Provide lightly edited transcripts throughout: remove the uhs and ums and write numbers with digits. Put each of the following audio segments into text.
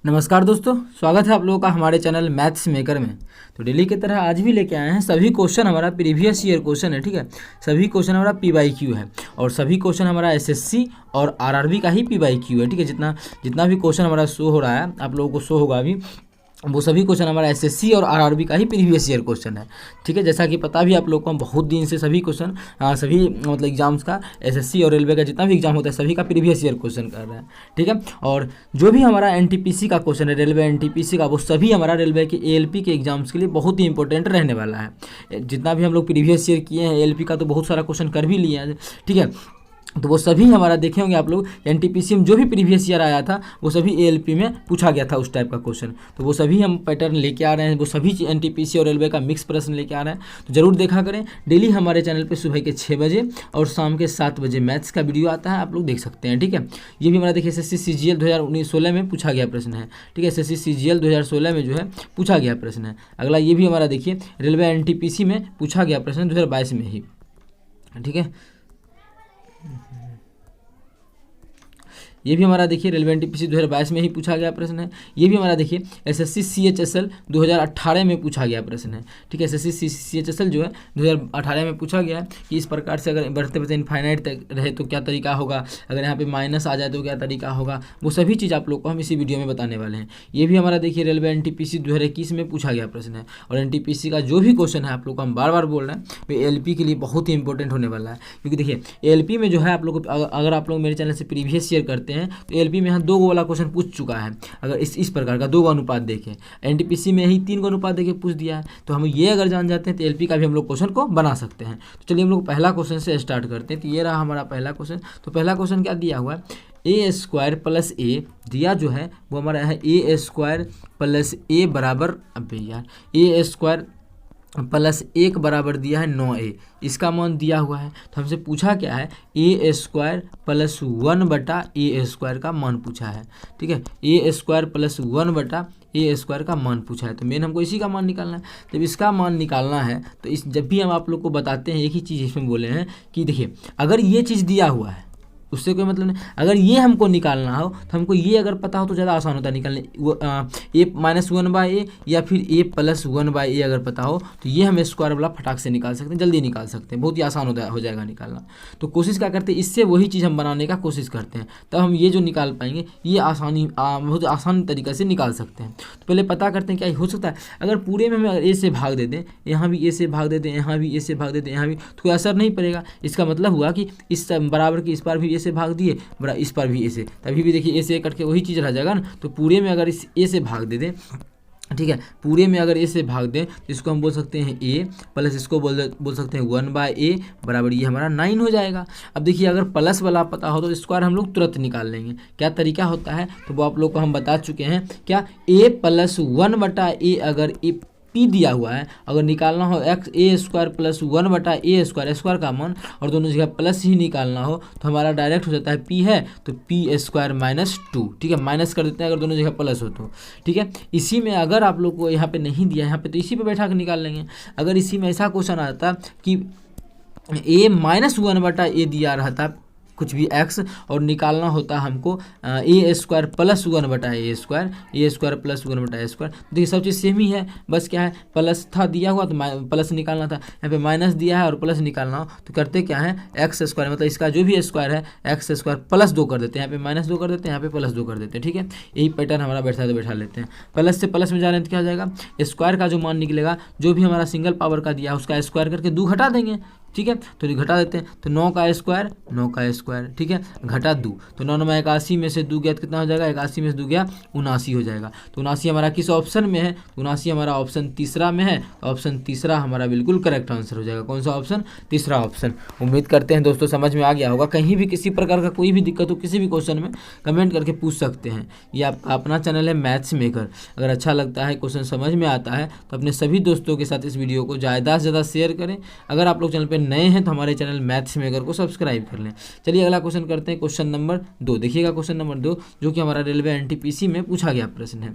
नमस्कार दोस्तों, स्वागत है आप लोगों का हमारे चैनल मैथ्स मेकर में। तो डेली की तरह आज भी लेके आए हैं सभी क्वेश्चन हमारा प्रीवियस ईयर क्वेश्चन है। ठीक है, सभी क्वेश्चन हमारा PYQ है और सभी क्वेश्चन हमारा SSC और RRB का ही PYQ है। ठीक है, जितना जितना भी क्वेश्चन हमारा शो हो रहा है, आप लोगों को शो होगा अभी, वो सभी क्वेश्चन हमारा SSC और RRB का ही प्रीवियस ईयर क्वेश्चन है। ठीक है, जैसा कि पता भी आप लोगों को, हम बहुत दिन से सभी क्वेश्चन सभी मतलब एग्जाम्स का SSC और रेलवे का जितना भी एग्जाम होता है सभी का प्रीवियस ईयर क्वेश्चन कर रहे हैं। ठीक है, और जो भी हमारा NTPC का क्वेश्चन है, रेलवे NTPC का, वो सभी हमारा रेलवे के ALP के एग्जाम्स के लिए बहुत ही इंपॉर्टेंट रहने वाला है। जितना भी हम लोग प्रीवियस ईयर किए हैं ALP का, तो बहुत सारा क्वेश्चन कर भी लिए हैं। ठीक है, तो वो सभी हमारा देखे होंगे आप लोग, NTPC में जो भी प्रीवियस ईयर आया था वो सभी ALP में पूछा गया था उस टाइप का क्वेश्चन। तो वो सभी हम पैटर्न लेके आ रहे हैं, वो सभी NTPC और रेलवे का मिक्स प्रश्न लेके आ रहे हैं। तो ज़रूर देखा करें। डेली हमारे चैनल पे सुबह के 6 बजे और शाम के 7 बजे मैथ्स का वीडियो आता है, आप लोग देख सकते हैं। ठीक है, ये भी हमारा देखिए SSC CGL 2016 में पूछा गया प्रश्न है। ठीक है, SSC CGL 2016 में जो है पूछा गया प्रश्न है। अगला ये भी हमारा देखिए रेलवे NTPC में पूछा गया प्रश्न 2022 में ही। ठीक है, ये भी हमारा देखिए रेलवे NTPC 2022 में ही पूछा गया प्रश्न है। ये भी हमारा देखिए SSC CHSL 2018 में पूछा गया प्रश्न है। ठीक है, SSC CHSL जो है 2018 में पूछा गया है कि इस प्रकार से अगर बढ़ते बढ़ते इनफाइनाइट तक रहे तो क्या तरीका होगा, अगर यहाँ पे माइनस आ जाए तो क्या तरीका होगा, वो सभी चीज़ आप लोग को हम इसी वीडियो में बताने वाले हैं। ये भी हमारा देखिए रेलवे NTPC 2021 में पूछा गया प्रश्न है। और NTPC का जो भी क्वेश्चन है आप लोग को हम बार बार बोल रहे हैं, वो ALP के लिए बहुत ही इंपॉर्टेंट होने वाला है। क्योंकि देखिए ALP में जो है आप लोग अगर आप लोग मेरे चैनल से प्रीवियस ईयर करते हैं तो ALP में यहाँ 2 वाला क्वेश्चन पूछ चुका है। अगर इस प्रकार का 2 अनुपात देखें, NTPC में ही 3 अनुपात देके पूछ दिया है। तो हम ये अगर जान जाते हैं तो ALP का भी हम लोग क्वेश्चन को बना सकते हैं। तो चलिए हम लोग पहला क्वेश्चन से स्टार्ट करते हैं। तो ये रहा हमारा पहला क्वेश्चन। तो पहला क्वेश्चन क्या दिया हुआ है, A² + A दिया जो है वो हमारा है A² + A बराबर, अब यार A² + 1 बराबर दिया है 9A, इसका मान दिया हुआ है। तो हमसे पूछा क्या है, A² + 1/A² का मान पूछा है। ठीक है, A² + 1/A² का मान पूछा है। तो मेन हमको इसी का मान निकालना है। जब इसका मान निकालना है तो जब भी हम आप लोग को बताते हैं एक ही चीज़ इसमें बोले हैं कि देखिए अगर ये चीज़ दिया हुआ है उससे कोई मतलब नहीं, अगर ये हमको निकालना हो तो हमको ये अगर पता हो तो ज़्यादा आसान होता है निकालने। A-1/A या फिर A + 1/A अगर पता हो तो ये हम स्क्वायर वाला फटाक से निकाल सकते हैं, जल्दी निकाल सकते हैं, बहुत ही आसान हो जाएगा निकालना। तो कोशिश क्या करते हैं, इससे वही चीज़ हम बनाने का कोशिश करते हैं, तब हम ये जो निकाल पाएंगे ये बहुत आसान तरीके से निकाल सकते हैं। तो पहले पता करते हैं क्या हो सकता है। अगर पूरे में हम अगर A से भाग दे दें, यहाँ भी A से भाग दे दें, यहाँ भी A से भाग दे दें, यहाँ भी, तो कोई असर नहीं पड़ेगा। इसका मतलब हुआ कि इस बराबर की इस पर भी A से भाग दिए, बड़ा इस पर भी A से, तभी भी देखिए A से कट के वही चीज़ रह जाएगा ना। तो पूरे में अगर इस A से भाग दे दें, ठीक है, पूरे में अगर A से भाग दें तो इसको हम बोल सकते हैं A प्लस इसको बोल सकते हैं 1/A बराबर ये हमारा 9 हो जाएगा। अब देखिए अगर प्लस वाला पता हो तो स्क्वायर हम लोग तुरंत निकाल लेंगे। क्या तरीका होता है तो वो आप लोग को हम बता चुके हैं। क्या A + 1/A अगर P दिया हुआ है, अगर निकालना हो A² + 1/A² स्क्वायर का मान और दोनों जगह प्लस ही निकालना हो तो हमारा डायरेक्ट हो जाता है P है तो P² - 2। ठीक है, माइनस कर देते हैं अगर दोनों जगह प्लस हो तो। ठीक है, इसी में अगर आप लोग को यहाँ पे नहीं दिया, यहाँ पे तो इसी पे बैठा के निकाल लेंगे। अगर इसी में ऐसा क्वेश्चन आता कि A - 1/A दिया रहता कुछ भी x और निकालना होता हमको A² + 1/A², A² + 1/A²। देखिए सब चीज़ सेम ही है, बस क्या है प्लस था दिया हुआ तो प्लस निकालना था, यहाँ पे माइनस दिया है और प्लस निकालना हो तो करते क्या है x² मतलब इसका जो भी स्क्वायर है x² + 2 कर देते हैं, यहाँ पे -2 कर देते हैं, यहाँ पे +2 कर देते हैं। ठीक है, यही पैटर्न हमारा बैठा है तो बैठा लेते हैं। प्लस से प्लस में जा रहे हैं तो क्या हो जाएगा, स्क्वायर का जो मान निकलेगा जो भी हमारा सिंगल पावर का दिया है उसका स्क्वायर करके 2 घटा देंगे। ठीक है, तो ये घटा देते हैं तो 9 का स्क्वायर, ठीक है, घटा 2 तो 9 में 81 में से 2 गया तो कितना हो जाएगा, 81 में से 2 गया 79 हो जाएगा। तो 79 हमारा किस ऑप्शन में है, 79 हमारा ऑप्शन तीसरा में है। ऑप्शन तीसरा हमारा बिल्कुल करेक्ट आंसर हो जाएगा। कौन सा ऑप्शन, तीसरा ऑप्शन। उम्मीद करते हैं दोस्तों समझ में आ गया होगा। कहीं भी किसी प्रकार का कोई भी दिक्कत हो किसी भी क्वेश्चन में कमेंट करके पूछ सकते हैं। ये आपका अपना चैनल है मैथ्स मेकर। अगर अच्छा लगता है, क्वेश्चन समझ में आता है तो अपने सभी दोस्तों के साथ इस वीडियो को ज़्यादा से ज़्यादा शेयर करें। अगर आप लोग चैनल पर नए हैं तो हमारे चैनल मैथ्स मेकर को सब्सक्राइब कर लें। चलिए अगला क्वेश्चन करते हैं, क्वेश्चन नंबर 2। देखिएगा क्वेश्चन नंबर 2 जो कि हमारा रेलवे NTPC में पूछा गया प्रश्न है।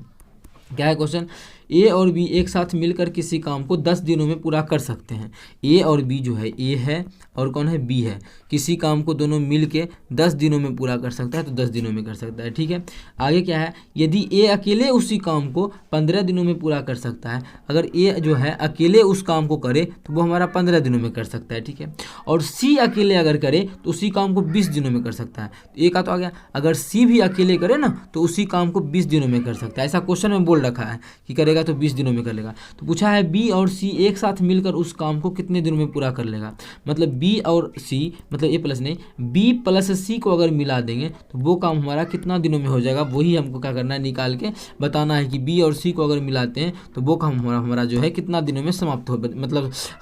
क्या है क्वेश्चन, ए और बी एक साथ मिलकर किसी काम को 10 दिनों में पूरा कर सकते हैं। ए और बी जो है, ए है और कौन है, बी है, किसी काम को दोनों मिल के 10 दिनों में पूरा कर सकता है, तो 10 दिनों में कर सकता है। ठीक है, आगे क्या है, यदि ए अकेले उसी काम को 15 दिनों में पूरा कर सकता है, अगर ए जो है अकेले उस काम को करे तो वो हमारा 15 दिनों में कर सकता है। ठीक है, और सी अकेले अगर करे तो उसी काम को 20 दिनों में कर सकता है। तो ए का तो आ गया, अगर सी भी अकेले करे ना तो उसी काम को 20 दिनों में कर सकता है। ऐसा क्वेश्चन में बोल रखा है कि करेगा तो 20 दिनों में कर लेगा। तो पूछा है बी और सी एक साथ मिलकर उस काम को कितने दिनों में पूरा कर लेगा। मतलब बी और सी, मतलब ए प्लस नहीं, बी प्लस सी को अगर मिला देंगे तो वो काम हमारा कितना दिनों में हो जाएगा, वही हमको क्या करना है, निकाल के बताना है कि बी और सी को अगर मिलाते हैं तो वो काम हमारा जो है कितना दिनों में समाप्त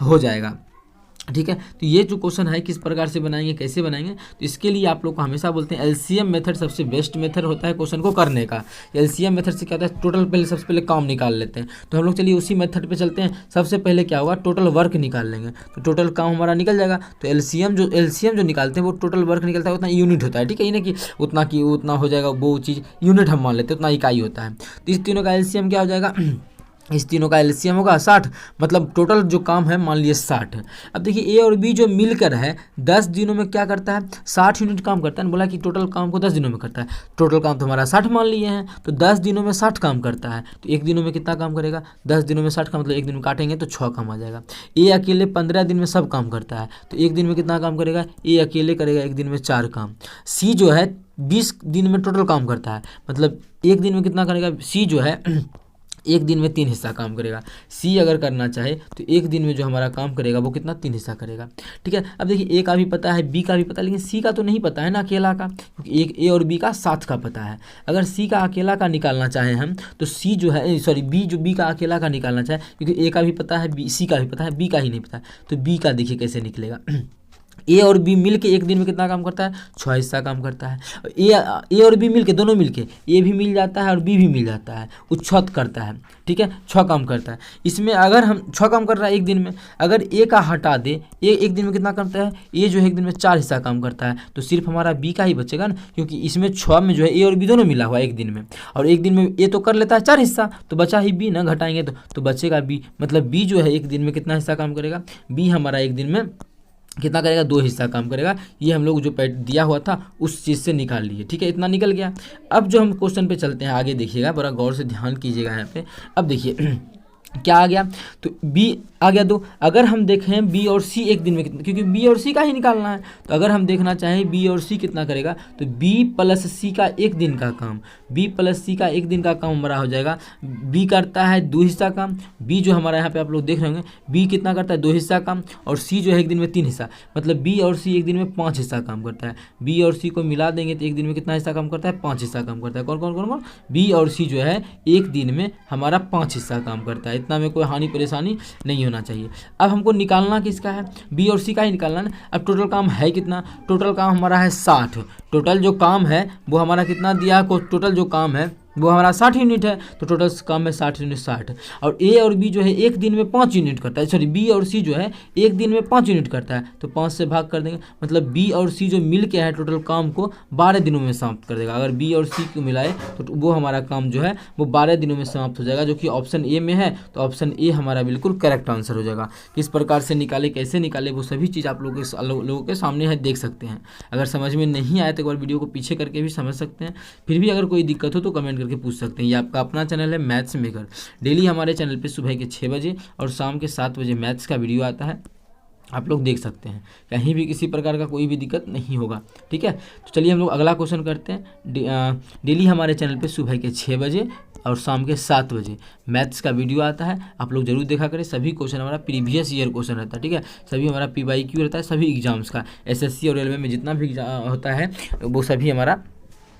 हो जाएगा। ठीक है, तो ये जो क्वेश्चन है किस प्रकार से बनाएंगे, कैसे बनाएंगे, तो इसके लिए आप लोग को हमेशा बोलते हैं एलसीएम मेथड सबसे बेस्ट मेथड होता है क्वेश्चन को करने का। एलसीएम मेथड से क्या होता है, टोटल पहले सबसे पहले काम निकाल लेते हैं। तो हम लोग चलिए उसी मेथड पे चलते हैं। सबसे पहले क्या होगा, टोटल वर्क निकाल लेंगे, तो टोटल काम हमारा निकल जाएगा। तो एलसीएम जो निकालते हैं वो टोटल वर्क निकलता है, उतना यूनिट होता है। ठीक है, ये नहीं कि उतना हो जाएगा, वो चीज़ यूनिट हम मान लेते हैं, उतना इकाई होता है। तो इस तीनों का एलसीएम क्या हो जाएगा, इस तीनों का एलसीएम होगा 60, मतलब टोटल जो काम है मान लिए 60 है। अब देखिए ए और बी जो मिलकर है 10 दिनों में क्या करता है, 60 यूनिट काम करता है। बोला कि टोटल काम को 10 दिनों में करता है, टोटल काम तो हमारा 60 मान लिए हैं, तो 10 दिनों में 60 काम करता है। तो एक दिनों में कितना काम करेगा, 10 दिनों में 60 का मतलब एक दिन में काटेंगे तो 6 काम आ जाएगा। ए अकेले 15 दिन में सब काम करता है, तो एक दिन में कितना काम करेगा, ए अकेले करेगा एक दिन में 4 काम। सी जो है 20 दिन में टोटल काम करता है, मतलब एक दिन में कितना करेगा, सी जो है एक दिन में 3 हिस्सा काम करेगा। सी अगर करना चाहे तो एक दिन में जो हमारा काम करेगा वो कितना, 3 हिस्सा करेगा। ठीक है, अब देखिए ए का भी पता है, बी का भी पता है, लेकिन सी का तो नहीं पता है ना अकेला का, क्योंकि एक ए और बी का साथ का पता है। अगर सी का अकेला का निकालना चाहें हम तो सी जो है, सॉरी बी का अकेला का निकालना चाहे, क्योंकि ए का भी पता है, बी सी का भी पता है, बी का ही नहीं पता है, तो बी का देखिए कैसे निकलेगा। ए और बी मिल के एक दिन में कितना काम करता है, 6 हिस्सा काम करता है। ए और बी मिल के, दोनों मिल के, ए भी मिल जाता है और बी भी मिल जाता है, वो 6 करता है। ठीक है, 6 काम करता है। इसमें अगर हम 6 काम कर रहा है एक दिन में, अगर ए का हटा दे, ए एक दिन में कितना करता है, ए जो है एक दिन में 4 हिस्सा काम करता है, तो सिर्फ हमारा बी का ही बचेगा ना, क्योंकि इसमें 6 में जो है ए और बी दोनों मिला हुआ है एक दिन में, और एक दिन में ए तो कर लेता है 4 हिस्सा, तो बचा ही बी ना, घटाएंगे तो बचेगा बी। मतलब बी जो है एक दिन में कितना हिस्सा काम करेगा, बी हमारा एक दिन में कितना करेगा, 2 हिस्सा काम करेगा। ये हम लोग जो दिया हुआ था उस चीज़ से निकाल लिए। ठीक है, इतना निकल गया। अब जो हम क्वेश्चन पे चलते हैं, आगे देखिएगा, बड़ा गौर से ध्यान कीजिएगा यहाँ पे। अब देखिए क्या आ गया, तो बी आ गया 2। अगर हम देखें बी और सी एक दिन में कितना, क्योंकि बी और सी का ही निकालना है, तो अगर हम देखना चाहें बी और सी कितना करेगा, तो बी प्लस सी का एक दिन का काम, बी प्लस सी का एक दिन का काम हमारा हो जाएगा। बी करता है 2 हिस्सा काम, बी जो हमारा यहाँ पे आप लोग देख रहे होंगे, बी कितना करता है 2 हिस्सा काम, और सी जो है एक दिन में 3 हिस्सा, मतलब बी और सी एक दिन में 5 हिस्सा काम करता है। बी और सी को मिला देंगे तो एक दिन में कितना हिस्सा काम करता है, 5 हिस्सा काम करता है। कौन कौन कौन कौन, बी और सी जो है एक दिन में हमारा 5 हिस्सा काम करता है। इतना में कोई हानि परेशानी नहीं होना चाहिए। अब हमको निकालना किसका है, बी और सी का ही निकालना है। अब टोटल काम है कितना, टोटल काम हमारा है 60। टोटल जो काम है वो हमारा कितना दिया, टोटल जो काम है वो हमारा 60 यूनिट है, तो टोटल काम है 60 यूनिट 60। और ए और बी जो है एक दिन में 5 यूनिट करता है, सॉरी बी और सी जो है एक दिन में 5 यूनिट करता है, तो 5 से भाग कर देंगे, मतलब बी और सी जो मिल के है टोटल काम को 12 दिनों में समाप्त कर देगा। अगर बी और सी को मिलाए तो वो हमारा काम जो है वो 12 दिनों में समाप्त हो जाएगा, जो कि ऑप्शन ए में है। तो ऑप्शन ए हमारा बिल्कुल करेक्ट आंसर हो जाएगा। किस प्रकार से निकाले, कैसे निकाले, वो सभी चीज़ आप लोगों के सामने है, देख सकते हैं। अगर समझ में नहीं आए तो एक बार वीडियो को पीछे करके भी समझ सकते हैं। फिर भी अगर कोई दिक्कत हो तो कमेंट करके पूछ सकते हैं। ये आपका अपना चैनल है मैथ्स मेकर। डेली हमारे चैनल पे सुबह के 6 बजे और शाम के 7 बजे मैथ्स का वीडियो आता है, आप लोग देख सकते हैं। कहीं भी किसी प्रकार का कोई भी दिक्कत नहीं होगा। ठीक है, तो चलिए हम लोग अगला क्वेश्चन करते हैं। डेली हमारे चैनल पे सुबह के 6 बजे और शाम के 7 बजे मैथ्स का वीडियो आता है, आप लोग जरूर देखा करें। सभी क्वेश्चन हमारा प्रीवियस ईयर क्वेश्चन रहता है। ठीक है, सभी हमारा PYQ रहता है, सभी एग्जाम्स का, SSC और रेलवे में जितना भी होता है वो सभी हमारा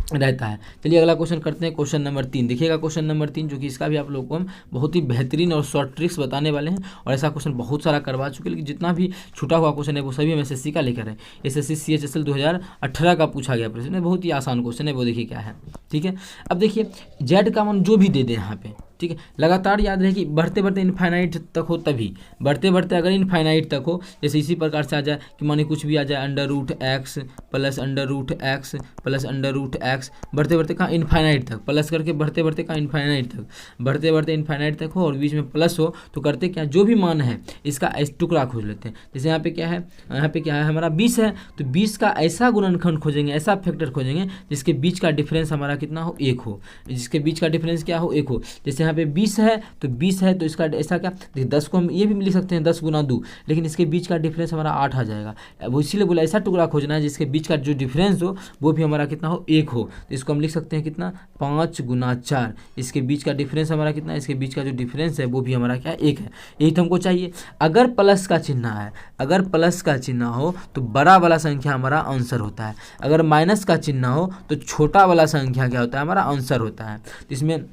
रहता है। चलिए अगला क्वेश्चन करते हैं, क्वेश्चन नंबर 3। देखिएगा क्वेश्चन नंबर 3, जो कि इसका भी आप लोगों को हम बहुत ही बेहतरीन और शॉर्ट ट्रिक्स बताने वाले हैं। और ऐसा क्वेश्चन बहुत सारा करवा चुके हैं, लेकिन जितना भी छूटा हुआ क्वेश्चन है वो सभी हम SSC का लेकर है। SSC CHSL 2018 का पूछा गया प्रश्न है, बहुत ही आसान क्वेश्चन है, वो देखिए क्या है। ठीक है, अब देखिए जेड का मान जो भी दे दें यहाँ पे, ठीक है। लगातार याद रहे कि बढ़ते बढ़ते इनफाइनाइट तक हो, तभी बढ़ते बढ़ते अगर इनफाइनाइट तक हो, जैसे इसी प्रकार से आ जाए कि माने कुछ भी आ जाए √x plus √x plus √x, बढ़ते बढ़ते कहाँ इनफाइनाइट तक, प्लस करके बढ़ते बढ़ते कहाँ इनफाइनाइट तक, बढ़ते बढ़ते इनफाइनाइट तक हो और बीच में प्लस हो, तो करते क्या, जो भी मान है इसका टुकड़ा खोज लेते हैं। जैसे यहाँ पे क्या है, यहाँ पे क्या है हमारा 20 है, तो 20 का ऐसा गुणनखंड खोजेंगे, ऐसा फैक्टर खोजेंगे जिसके बीच का डिफरेंस हमारा कितना हो, 1 हो, जिसके बीच का डिफरेंस क्या हो, 1 हो। जैसे यहाँ पे 20 है तो 20 है तो इसका ऐसा क्या, देखिए 10 को हम ये भी लिख सकते हैं 10 × 2, लेकिन इसके बीच का डिफरेंस हमारा 8 आ जाएगा। वो इसीलिए बोला ऐसा टुकड़ा खोजना है जिसके बीच का जो डिफरेंस हो वो भी हमारा कितना हो, 1 हो। तो इसको हम लिख सकते हैं कितना, 5 × 4, इसके बीच का डिफरेंस हमारा कितना है, इसके बीच का जो डिफरेंस है वो भी हमारा क्या है, 1 है। यही तो हमको चाहिए। अगर प्लस का चिन्ह है, अगर प्लस का चिन्ह हो तो बड़ा वाला संख्या हमारा आंसर होता है, अगर माइनस का चिन्ह हो तो छोटा वाला संख्या क्या होता है, हमारा आंसर होता है। तो इसमें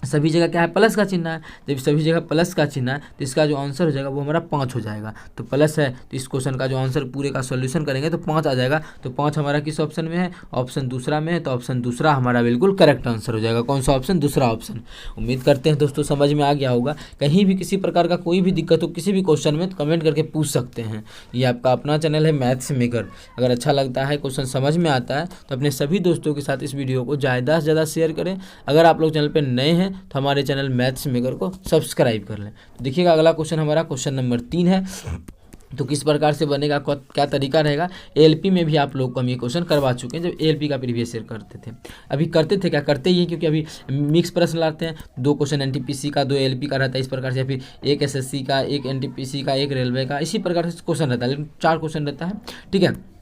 सभी जगह क्या है, प्लस का चिन्ह है, जब सभी जगह प्लस का चिन्ह है तो इसका जो आंसर हो जाएगा वो हमारा 5 हो जाएगा। तो प्लस है तो इस क्वेश्चन का जो आंसर पूरे का सॉल्यूशन करेंगे तो 5 आ जाएगा। तो 5 हमारा किस ऑप्शन में है, ऑप्शन दूसरा में है, तो ऑप्शन दूसरा हमारा बिल्कुल करेक्ट आंसर हो जाएगा। कौन सा ऑप्शन, दूसरा ऑप्शन। उम्मीद करते हैं दोस्तों समझ में आ गया होगा। कहीं भी किसी प्रकार का कोई भी दिक्कत हो किसी भी क्वेश्चन में तो कमेंट करके पूछ सकते हैं। ये आपका अपना चैनल है मैथ्स मेकर। अगर अच्छा लगता है, क्वेश्चन समझ में आता है तो अपने सभी दोस्तों के साथ इस वीडियो को ज़्यादा से ज़्यादा शेयर करें। अगर आप लोग चैनल पर नए हैं तो हमारे चैनल मैथ्स मेकर को सब्सक्राइब कर लें। तो देखिएगा अगला क्वेश्चन हमारा क्वेश्चन नंबर 3 है। तो किस प्रकार से बनेगा, क्या तरीका रहेगा। एएलपी में भी आप लोग को हम ये क्वेश्चन करवा चुके हैं जब एएलपी का प्रीवियस ईयर करते थे। अभी करते थे क्या, करते ही हैं, क्योंकि अभी मिक्स प्रश्न लाते हैं। 2 क्वेश्चन एनटीपीसी का, 2 एएलपी का रहता है इस प्रकार से, या फिर 1 एसएससी का, 1 एनटीपीसी का, 1 रेलवे का, इसी प्रकार से क्वेश्चन रहता है, लेकिन 4 क्वेश्चन रहता है। ठीक है।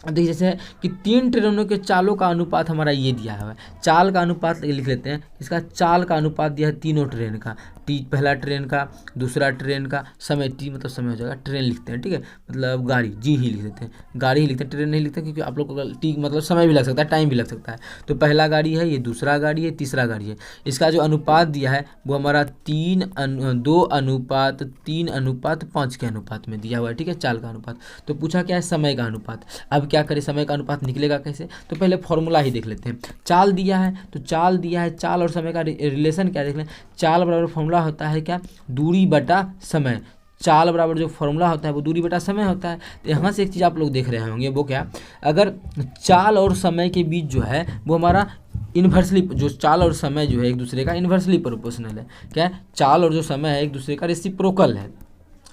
देखिए जैसे है कि 3 ट्रेनों के चालों का अनुपात हमारा ये दिया हुआ है। चाल का अनुपात लिख लेते हैं, इसका चाल का अनुपात दिया है तीनों ट्रेन का, टी पहला ट्रेन का, दूसरा ट्रेन का, समय टी मतलब समय हो जाएगा, ट्रेन लिखते हैं, ठीक है, मतलब गाड़ी जी ही लिख देते हैं, गाड़ी ही लिखते हैं, ट्रेन नहीं लिखते क्योंकि आप लोग को टी मतलब समय भी लग सकता है, टाइम भी लग सकता है। तो पहला गाड़ी है, ये दूसरा गाड़ी है, तीसरा गाड़ी है। इसका जो अनुपात दिया है वो हमारा 2:3:5 के अनुपात में दिया हुआ है, ठीक है, चाल का अनुपात। तो पूछा क्या है, समय का अनुपात। अब क्या करें, समय का अनुपात निकलेगा कैसे, तो पहले फॉर्मूला ही देख लेते हैं। चाल दिया है तो चाल दिया है, चाल और समय का रिलेशन क्या देख लें। चाल बराबर फॉर्मूला होता है क्या, दूरी बटा समय। चाल बराबर जो फॉर्मूला होता है वो दूरी बटा समय होता है। तो यहाँ से एक चीज़ आप लोग देख रहे होंगे, वो क्या, अगर चाल और समय के बीच जो है वो हमारा इन्वर्सली, जो चाल और समय जो है एक दूसरे का इन्वर्सली प्रोपोर्शनल है। क्या है, चाल और जो समय है एक दूसरे का रेसिप्रोकल है।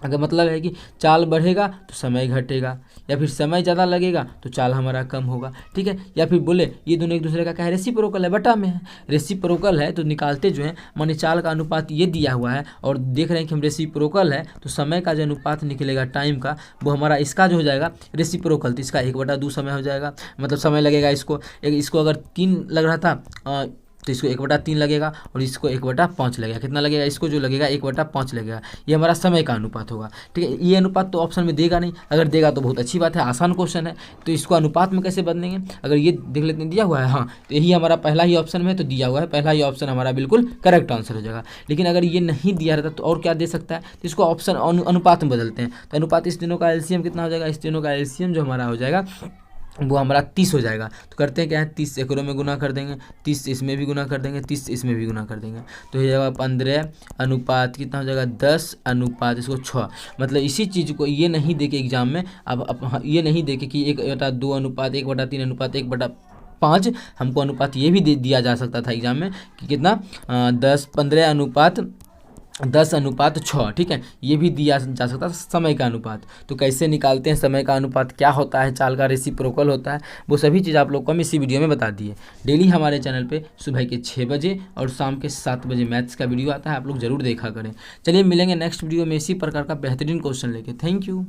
अगर मतलब है कि चाल बढ़ेगा तो समय घटेगा, या फिर समय ज़्यादा लगेगा तो चाल हमारा कम होगा, ठीक है। या फिर बोले ये दोनों एक दूसरे का क्या है, रेसिप्रोकल है, बटा में है, रेसिप्रोकल है तो निकालते जो है, माने चाल का अनुपात ये दिया हुआ है और देख रहे हैं कि हम रेसिप्रोकल है तो समय का जो अनुपात निकलेगा टाइम का वो हमारा इसका जो हो जाएगा रेसिप्रोकल, तो इसका 1/2 समय हो जाएगा, मतलब समय लगेगा इसको अगर 3 लग रहा था तो इसको 1/3 लगेगा और इसको 1/5 लगेगा। कितना लगेगा, इसको जो लगेगा 1/5 लगेगा। ये हमारा समय का अनुपात होगा, ठीक है। ये अनुपात तो ऑप्शन में देगा नहीं, अगर देगा तो बहुत अच्छी बात है, आसान क्वेश्चन है। तो इसको अनुपात में कैसे बदलेंगे, अगर ये देख लेते हैं दिया हुआ है, हाँ तो यही हमारा पहला ही ऑप्शन में तो दिया हुआ है, पहला ही ऑप्शन हमारा बिल्कुल करेक्ट आंसर हो जाएगा। लेकिन अगर ये नहीं दिया रहता तो और क्या दे सकता है, तो इसको ऑप्शन अनुपात में बदलते हैं। तो अनुपात इस तीनों का एलसीएम कितना हो जाएगा, इस तीनों का एलसीएम जो हमारा हो जाएगा वो हमारा 30 हो जाएगा। तो करते हैं क्या है, 30 एकड़ों में गुना कर देंगे, 30 इसमें भी गुना कर देंगे, 30 इसमें भी गुना कर देंगे, तो हो जाएगा 15 अनुपात कितना हो जाएगा 10 अनुपात इसको 6। मतलब इसी चीज़ को ये नहीं देके एग्जाम में, अब ये नहीं देके कि 1/2 अनुपात 1/3 अनुपात 1/5, हमको अनुपात ये भी दिया जा सकता था एग्जाम में कि कितना 15 अनुपात 10:6, ठीक है, ये भी दिया जा सकता है समय का अनुपात। तो कैसे निकालते हैं समय का अनुपात, क्या होता है, चाल का रेसिप्रोकल होता है, वो सभी चीज़ आप लोग को हम इसी वीडियो में बता दिए। डेली हमारे चैनल पे सुबह के 6 बजे और शाम के 7 बजे मैथ्स का वीडियो आता है, आप लोग ज़रूर देखा करें। चलिए मिलेंगे नेक्स्ट वीडियो में इसी प्रकार का बेहतरीन क्वेश्चन लेके। Thank you.